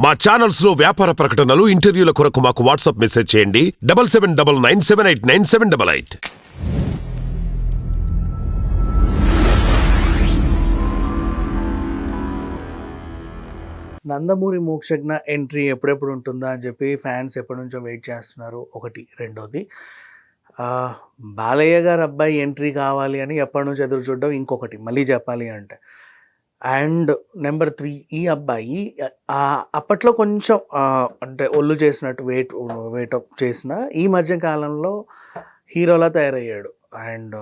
మా ఛానల్స్ లో వ్యాపార ప్రకటనలు ఇంటర్వ్యూల కొరకు మాకు వాట్సాప్ మెసేజ్ చేయండి 7799978978. నందమూరి మోక్షజ్ఞ ఎంట్రీ ఎప్పుడెప్పుడు ఉంటుందా అని చెప్పి ఫ్యాన్స్ ఎప్పటి నుంచో వెయిట్ చేస్తున్నారు. ఒకటి. రెండోది బాలయ్య గారు అబ్బాయి ఎంట్రీ కావాలి అని ఎప్పటి నుంచి ఎదురు చూడడం ఇంకొకటి మళ్ళీ చెప్పాలి అంటే. అండ్ నెంబర్ 3, ఈ అబ్బాయి అప్పట్లో కొంచెం అంటే ఒళ్ళు చేసినట్టు వెయిటప్ చేసిన ఈ మధ్య కాలంలో హీరోలా తయారయ్యాడు. అండ్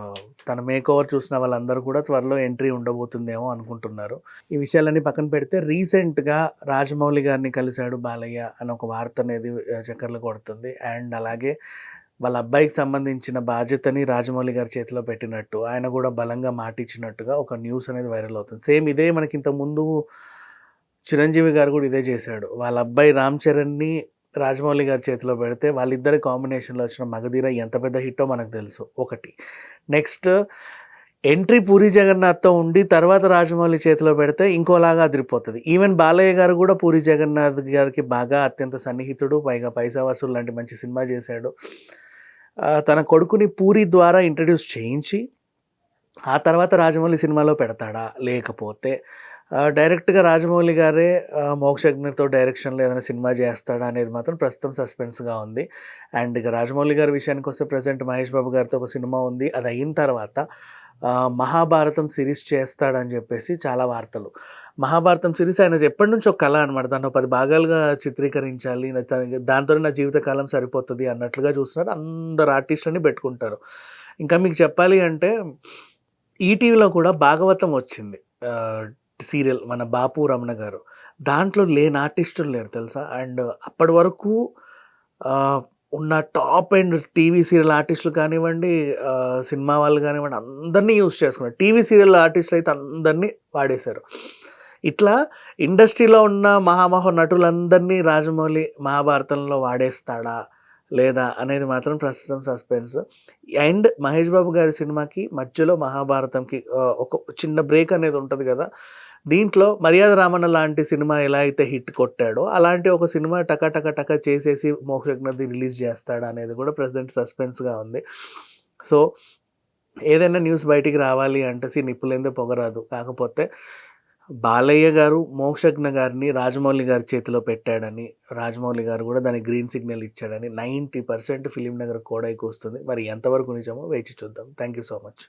తన మేక్ ఓవర్ చూసిన వాళ్ళందరూ కూడా త్వరలో ఎంట్రీ ఉండబోతుందేమో అనుకుంటున్నారు. ఈ విషయాలన్నీ పక్కన పెడితే రీసెంట్గా రాజమౌళి గారిని కలిశాడు బాలయ్య అని ఒక వార్త అనేది చక్కర్లు కొడుతుంది. అండ్ అలాగే వాళ్ళ అబ్బాయికి సంబంధించిన బాధ్యతని రాజమౌళి గారి చేతిలో పెట్టినట్టు, ఆయన కూడా బలంగా మాటిచ్చినట్టుగా ఒక న్యూస్ అనేది వైరల్ అవుతుంది. సేమ్ ఇదే మనకి ఇంతకుముందు చిరంజీవి గారు కూడా ఇదే చేశాడు. వాళ్ళ అబ్బాయి రామ్ చరణ్ని రాజమౌళి గారి చేతిలో పెడితే వాళ్ళిద్దరి కాంబినేషన్లో వచ్చిన మగధీర ఎంత పెద్ద హిట్టో మనకు తెలుసు. ఒకటి. నెక్స్ట్ ఎంట్రీ పూరి జగన్నాథ్తో ఉండి తర్వాత రాజమౌళి చేతిలో పెడితే ఇంకోలాగా అదిరిపోతుంది. ఈవెన్ బాలయ్య గారు కూడా పూరి జగన్నాథ్ గారికి బాగా అత్యంత సన్నిహితుడు, పైగా పైసా వసూలు లాంటి మంచి సినిమా చేశాడు. తన కొడుకుని పూరి ద్వారా ఇంట్రడ్యూస్ చేయించి ఆ తర్వాత రాజమౌళి సినిమాలో పెడతాడా, లేకపోతే డైరెక్ట్గా రాజమౌళి గారే మోక్షజ్ఞతో డైరెక్షన్లో ఏదైనా సినిమా చేస్తాడా అనేది మాత్రం ప్రస్తుతం సస్పెన్స్గా ఉంది. అండ్ ఇక రాజమౌళి గారి విషయానికి వస్తే ప్రజెంట్ మహేష్ బాబు గారితో ఒక సినిమా ఉంది. అది అయిన తర్వాత మహాభారతం సిరీస్ చేస్తాడని చెప్పేసి చాలా వార్తలు. మహాభారతం సిరీస్ ఆయన ఎప్పటి నుంచో ఒక కళ అనమాట. దాన్ని 10 భాగాలుగా చిత్రీకరించాలి, దాంతో నా జీవితకాలం సరిపోతుంది అన్నట్లుగా చూస్తున్నారు. అందరు ఆర్టిస్టులని పెట్టుకుంటారు. ఇంకా మీకు చెప్పాలి అంటే ఈటీవీలో కూడా భాగవతం వచ్చింది సీరియల్, మన బాపు రమణ గారు. దాంట్లో లేని ఆర్టిస్టులు లేరు తెలుసా. అండ్ అప్పటి వరకు ఉన్న టాప్ అండ్ టీవీ సీరియల్ ఆర్టిస్టులు కానివ్వండి, సినిమా వాళ్ళు కానివ్వండి, అందరినీ యూజ్ చేసుకున్నారు. టీవీ సీరియల్ ఆర్టిస్టులు అయితే అందరినీ వాడేశారు. ఇట్లా ఇండస్ట్రీలో ఉన్న మహామహో నటులందరినీ రాజమౌళి మహాభారతంలో వాడేస్తాడా లేదా అనేది మాత్రం ప్రస్తుతం సస్పెన్స్. అండ్ మహేష్ బాబు గారి సినిమాకి మధ్యలో మహాభారతంకి ఒక చిన్న బ్రేక్ అనేది ఉంటుంది కదా. దీంట్లో మర్యాద రామన్న లాంటి సినిమా ఎలా అయితే హిట్ కొట్టాడో అలాంటి ఒక సినిమా టక చేసేసి మోక్షజ్ఞది రిలీజ్ చేస్తాడా అనేది కూడా ప్రజెంట్ సస్పెన్స్గా ఉంది. సో ఏదైనా న్యూస్ బయటికి రావాలి అంటే నిప్పులేందే పొగరాదు. కాకపోతే బాలయ్య గారు మోక్షజ్ఞ గారిని రాజమౌళి గారి చేతిలో పెట్టాడని, రాజమౌళి గారు కూడా దానికి గ్రీన్ సిగ్నల్ ఇచ్చాడని 90% ఫిలిం నగర్ కోడైకి వస్తుంది. మరి ఎంతవరకు నిజమో వేచి చూద్దాం. Thank you so much.